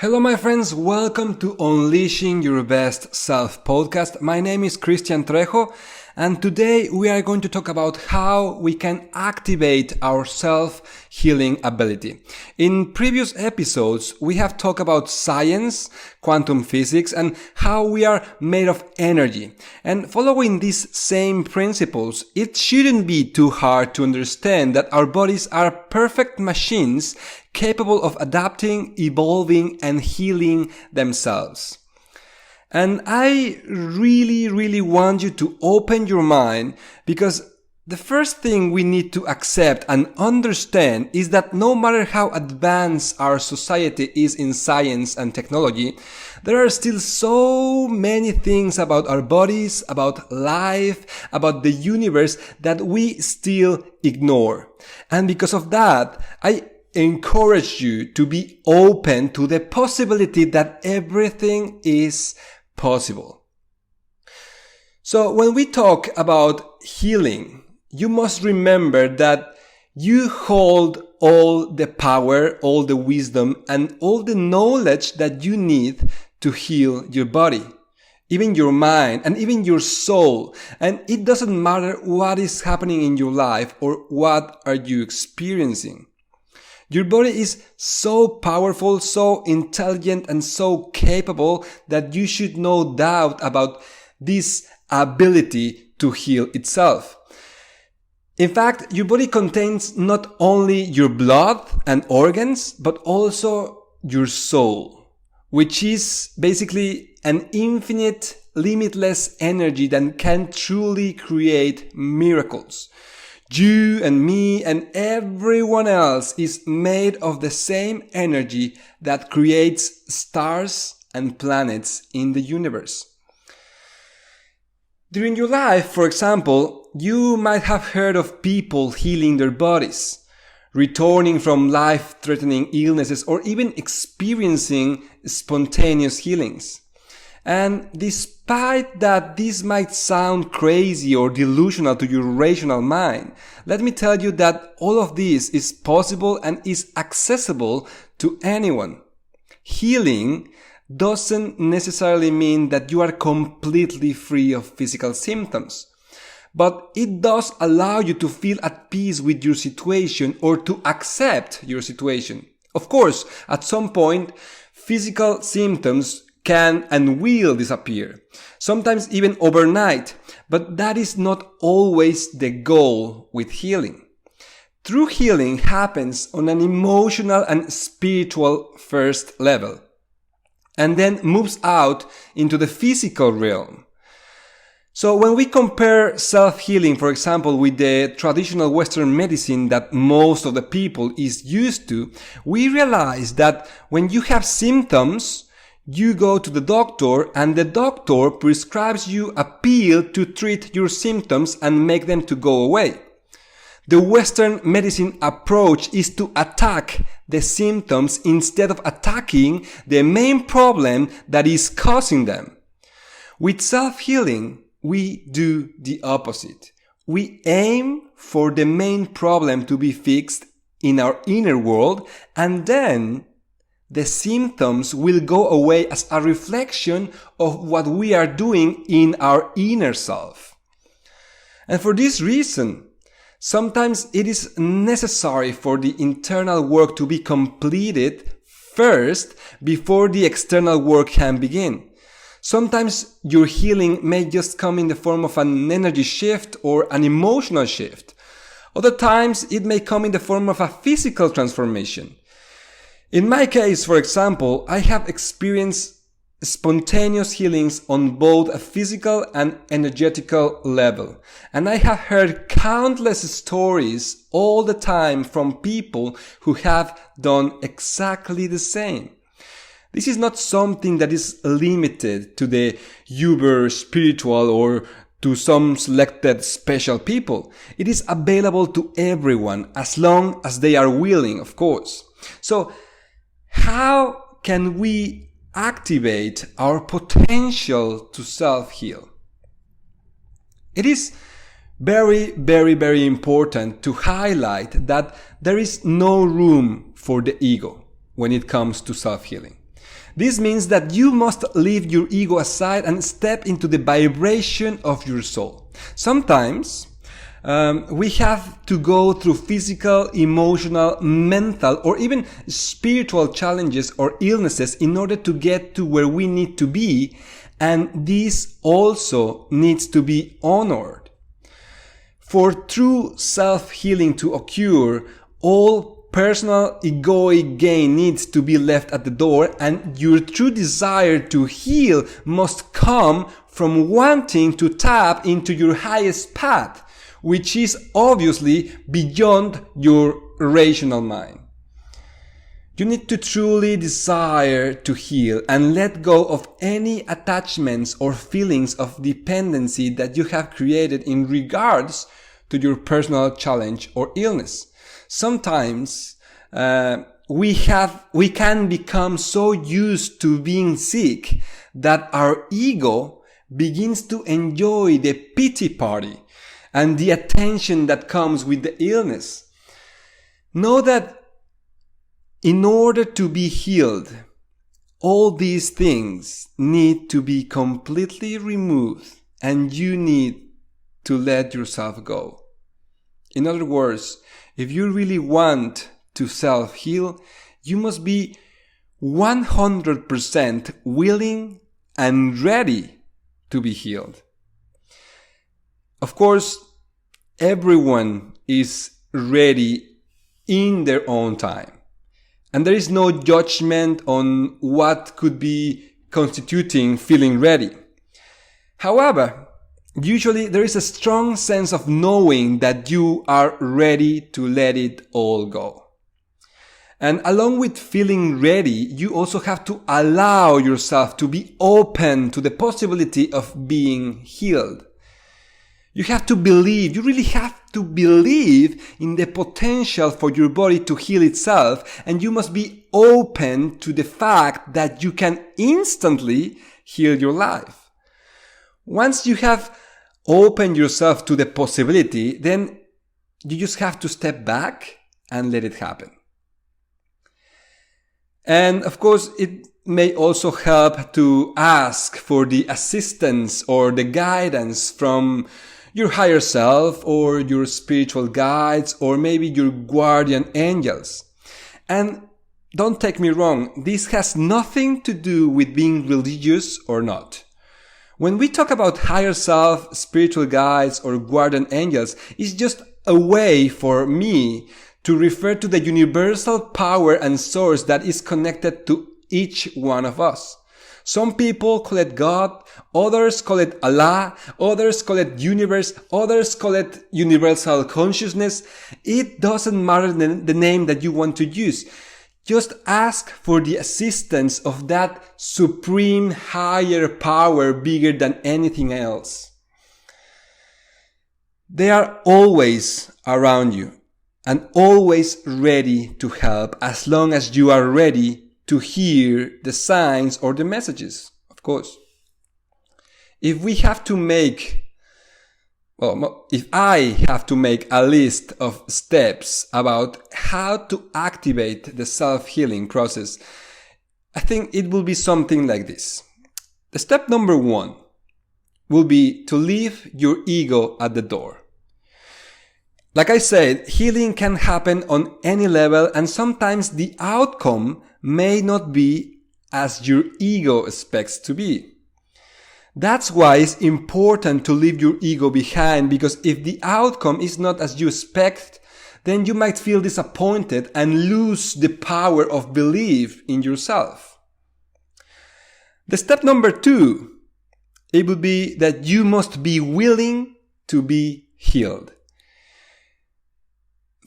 Hello my friends, welcome to Unleashing Your Best Self podcast. My name is Christian Trejo and today we are going to talk about how we can activate our self-healing ability. In previous episodes, we have talked about science, quantum physics, and how we are made of energy. And following these same principles, it shouldn't be too hard to understand that our bodies are perfect machines capable of adapting, evolving, and healing themselves. And I really want you to open your mind, because the first thing we need to accept and understand is that no matter how advanced our society is in science and technology, there are still so many things about our bodies, about life, about the universe that we still ignore. And because of that, I encourage you to be open to the possibility that everything is possible. So when we talk about healing, you must remember that you hold all the power, all the wisdom, and all the knowledge that you need to heal your body, even your mind, and even your soul. And it doesn't matter what is happening in your life or what are you experiencing. Your body is so powerful, so intelligent, and so capable that you should no doubt about this ability to heal itself. In fact, your body contains not only your blood and organs, but also your soul, which is basically an infinite, limitless energy that can truly create miracles. You and me and everyone else is made of the same energy that creates stars and planets in the universe. During your life, for example, you might have heard of people healing their bodies, returning from life-threatening illnesses, or even experiencing spontaneous healings. And despite that this might sound crazy or delusional to your rational mind, let me tell you that all of this is possible and is accessible to anyone. Healing doesn't necessarily mean that you are completely free of physical symptoms, but it does allow you to feel at peace with your situation or to accept your situation. Of course, at some point, physical symptoms can and will disappear, sometimes even overnight, but that is not always the goal with healing. True healing happens on an emotional and spiritual first level, and then moves out into the physical realm. So when we compare self-healing, for example, with the traditional Western medicine that most of the people is used to, we realize that when you have symptoms, you go to the doctor and the doctor prescribes you a pill to treat your symptoms and make them to go away. The Western medicine approach is to attack the symptoms instead of attacking the main problem that is causing them. With self-healing, we do the opposite. We aim for the main problem to be fixed in our inner world, and then the symptoms will go away as a reflection of what we are doing in our inner self. And for this reason, sometimes it is necessary for the internal work to be completed first before the external work can begin. Sometimes your healing may just come in the form of an energy shift or an emotional shift. Other times it may come in the form of a physical transformation. In my case, for example, I have experienced spontaneous healings on both a physical and energetical level. And I have heard countless stories all the time from people who have done exactly the same. This is not something that is limited to the uber spiritual or to some selected special people. It is available to everyone as long as they are willing, of course. So, how can we activate our potential to self-heal? It is very important to highlight that there is no room for the ego when it comes to self-healing. This means that you must leave your ego aside and step into the vibration of your soul. Sometimes we have to go through physical, emotional, mental, or even spiritual challenges or illnesses in order to get to where we need to be, and this also needs to be honored. For true self-healing to occur, all personal egoic gain needs to be left at the door, and your true desire to heal must come from wanting to tap into your highest path, which is obviously beyond your rational mind. You need to truly desire to heal and let go of any attachments or feelings of dependency that you have created in regards to your personal challenge or illness. Sometimes we can become so used to being sick that our ego begins to enjoy the pity party and the attention that comes with the illness. Know that in order to be healed, all these things need to be completely removed, and you need to let yourself go. In other words, if you really want to self-heal, you must be 100% willing and ready to be healed. Of course, everyone is ready in their own time. And there is no judgment on what could be constituting feeling ready. However, usually there is a strong sense of knowing that you are ready to let it all go. And along with feeling ready, you also have to allow yourself to be open to the possibility of being healed. You have to believe, you really have to believe in the potential for your body to heal itself, and you must be open to the fact that you can instantly heal your life. Once you have opened yourself to the possibility, then you just have to step back and let it happen. And of course, it may also help to ask for the assistance or the guidance from your higher self or your spiritual guides or maybe your guardian angels. And don't take me wrong, this has nothing to do with being religious or not. When we talk about higher self, spiritual guides or guardian angels, it's just a way for me to refer to the universal power and source that is connected to each one of us. Some people call it God, others call it Allah, others call it universe, others call it universal consciousness. It doesn't matter the name that you want to use. Just ask for the assistance of that supreme higher power bigger than anything else. They are always around you and always ready to help as long as you are ready to hear the signs or the messages, of course. If I have to make a list of steps about how to activate the self-healing process, I think it will be something like this. The step number 1 will be to leave your ego at the door. Like I said, healing can happen on any level, and sometimes the outcome may not be as your ego expects to be. That's why it's important to leave your ego behind, because if the outcome is not as you expect, then you might feel disappointed and lose the power of belief in yourself. The step number 2, it would be that you must be willing to be healed.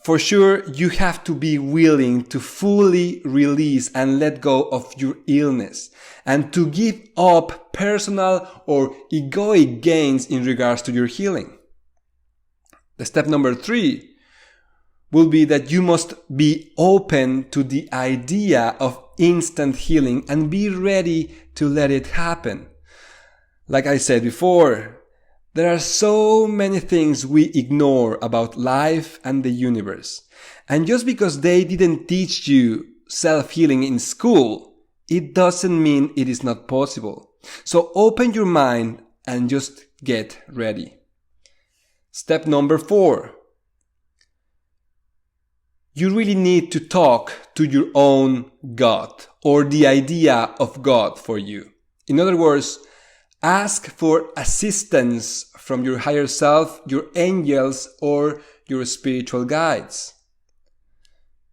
For sure, you have to be willing to fully release and let go of your illness and to give up personal or egoic gains in regards to your healing. The step number 3 will be that you must be open to the idea of instant healing and be ready to let it happen. Like I said before, there are so many things we ignore about life and the universe. And just because they didn't teach you self-healing in school, it doesn't mean it is not possible. So open your mind and just get ready. Step number 4. You really need to talk to your own God or the idea of God for you. In other words, ask for assistance from your higher self, your angels, or your spiritual guides.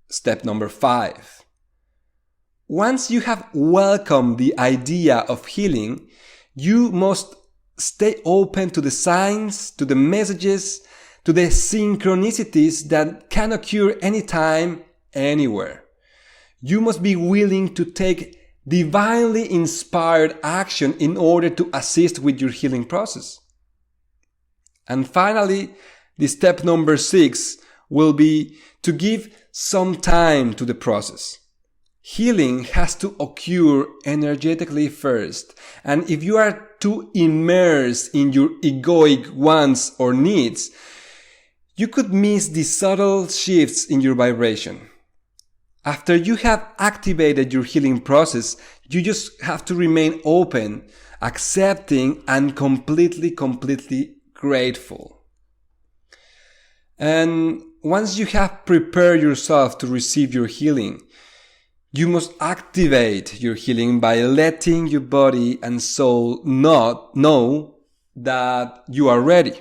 Step number 5. Once you have welcomed the idea of healing, you must stay open to the signs, to the messages, to the synchronicities that can occur anytime, anywhere. You must be willing to take divinely inspired action in order to assist with your healing process. And finally, the step number 6 will be to give some time to the process. Healing has to occur energetically first, and if you are too immersed in your egoic wants or needs, you could miss the subtle shifts in your vibration. After you have activated your healing process, you just have to remain open, accepting, and completely grateful. And once you have prepared yourself to receive your healing, you must activate your healing by letting your body and soul know that you are ready.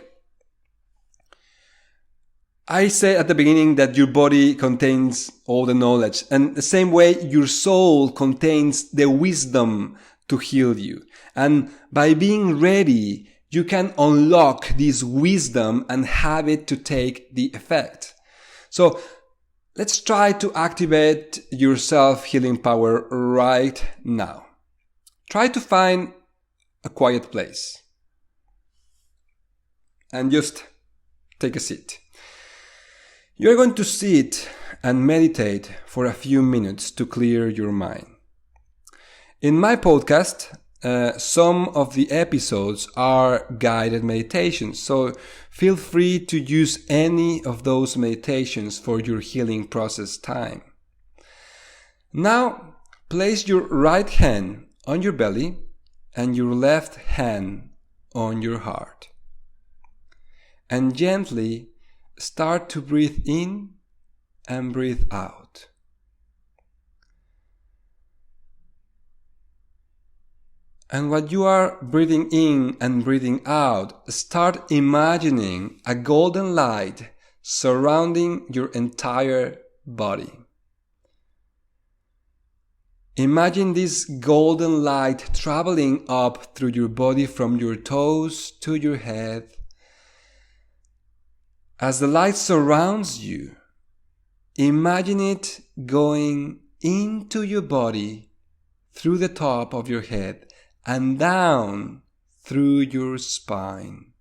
I said at the beginning that your body contains all the knowledge, and the same way your soul contains the wisdom to heal you. And by being ready, you can unlock this wisdom and have it to take the effect. So let's try to activate your self-healing power right now. Try to find a quiet place and just take a seat. You're going to sit and meditate for a few minutes to clear your mind. In my podcast, some of the episodes are guided meditations, so feel free to use any of those meditations for your healing process time. Now, place your right hand on your belly and your left hand on your heart. And gently start to breathe in and breathe out. And while you are breathing in and breathing out, start imagining a golden light surrounding your entire body. Imagine this golden light traveling up through your body from your toes to your head. As the light surrounds you, imagine it going into your body through the top of your head and down through your spine.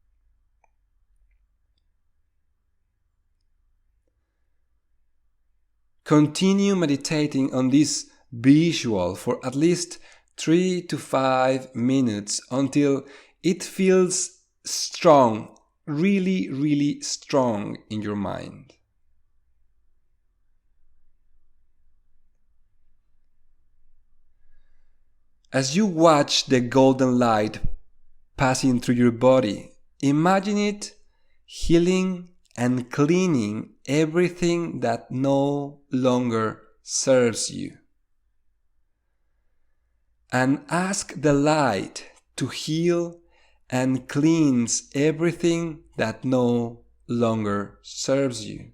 Continue meditating on this visual for at least 3 to 5 minutes until it feels strong, really strong in your mind. As you watch the golden light passing through your body, imagine it healing and cleaning everything that no longer serves you. And ask the light to heal and cleanse everything that no longer serves you.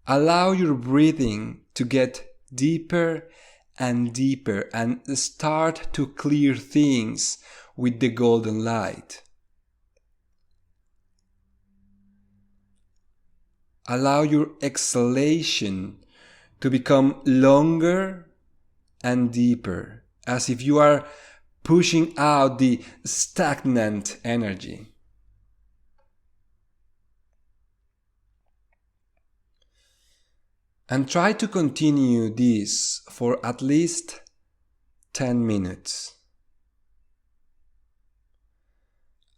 Allow your breathing to get deeper and deeper and start to clear things with the golden light. Allow your exhalation to become longer and deeper, as if you are pushing out the stagnant energy. And try to continue this for at least 10 minutes.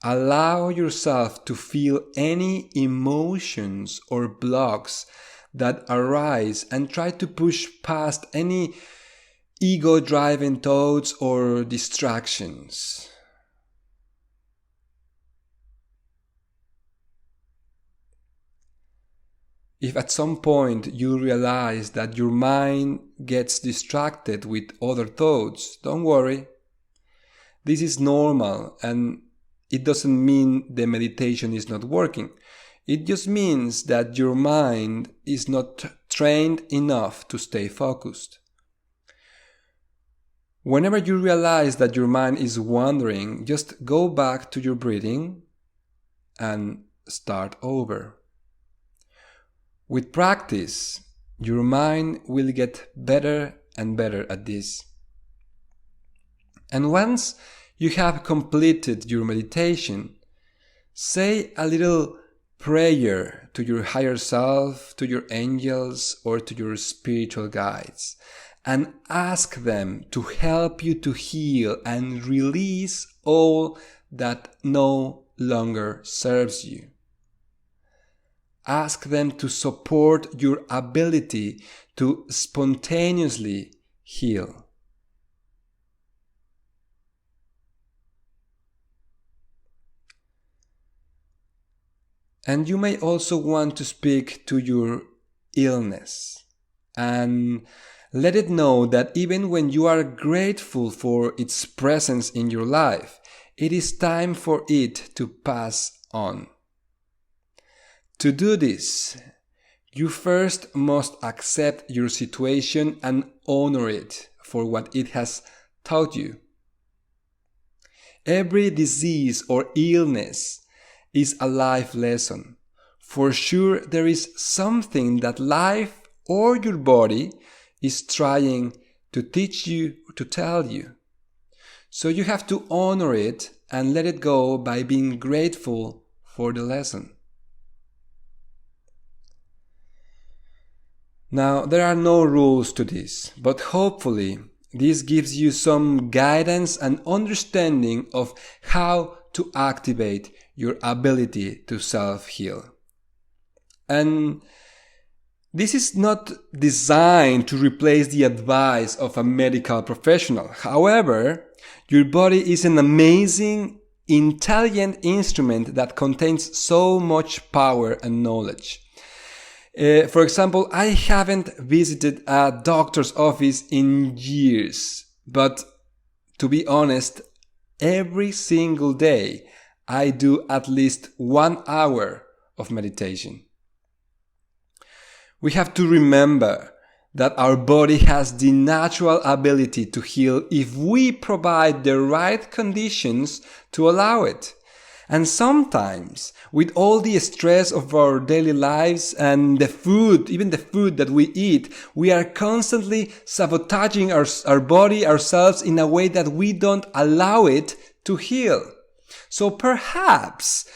Allow yourself to feel any emotions or blocks that arise and try to push past any ego-driven thoughts or distractions. If at some point you realize that your mind gets distracted with other thoughts, don't worry. This is normal, and it doesn't mean the meditation is not working. It just means that your mind is not trained enough to stay focused. Whenever you realize that your mind is wandering, just go back to your breathing and start over. With practice, your mind will get better and better at this. And once you have completed your meditation, say a little prayer to your higher self, to your angels, or to your spiritual guides, and ask them to help you to heal and release all that no longer serves you. Ask them to support your ability to spontaneously heal. And you may also want to speak to your illness and let it know that even when you are grateful for its presence in your life, it is time for it to pass on. To do this, you first must accept your situation and honor it for what it has taught you. Every disease or illness is a life lesson. For sure, there is something that life or your body is trying to teach you, to tell you. So you have to honor it and let it go by being grateful for the lesson. Now, there are no rules to this, but hopefully this gives you some guidance and understanding of how to activate your ability to self-heal. And this is not designed to replace the advice of a medical professional. However, your body is an amazing, intelligent instrument that contains so much power and knowledge. For example, I haven't visited a doctor's office in years, but to be honest, every single day I do at least 1 hour of meditation. We have to remember that our body has the natural ability to heal if we provide the right conditions to allow it. And sometimes, with all the stress of our daily lives and the food, even the food that we eat, we are constantly sabotaging our body, ourselves in a way that we don't allow it to heal. So perhaps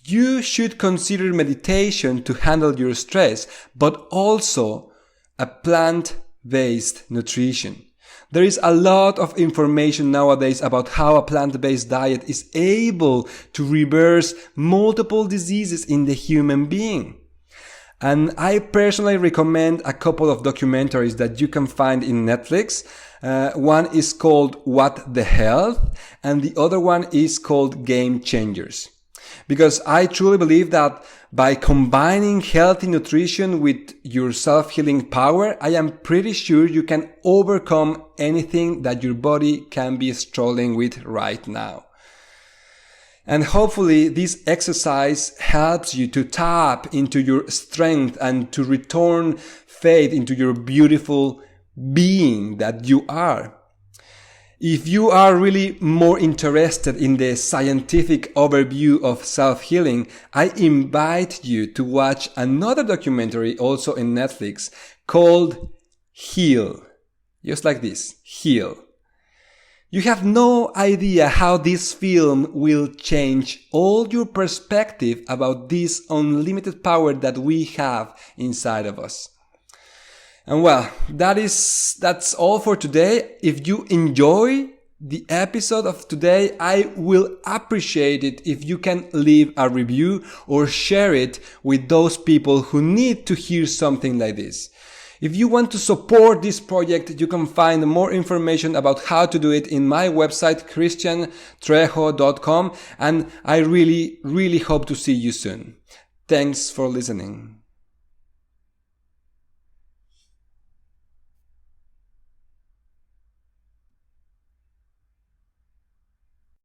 you should consider meditation to handle your stress, but also a plant-based nutrition. There is a lot of information nowadays about how a plant-based diet is able to reverse multiple diseases in the human being. And I personally recommend a couple of documentaries that you can find in Netflix. One is called What the Health, and the other one is called Game Changers. Because I truly believe that by combining healthy nutrition with your self-healing power, I am pretty sure you can overcome anything that your body can be struggling with right now. And hopefully this exercise helps you to tap into your strength and to return faith into your beautiful being that you are. If you are really more interested in the scientific overview of self-healing, I invite you to watch another documentary also in Netflix called Heal. Just like this, Heal. You have no idea how this film will change all your perspective about this unlimited power that we have inside of us. And well, that's all for today. If you enjoy the episode of today, I will appreciate it if you can leave a review or share it with those people who need to hear something like this. If you want to support this project, you can find more information about how to do it in my website, christiantrejo.com, and I really hope to see you soon. Thanks for listening.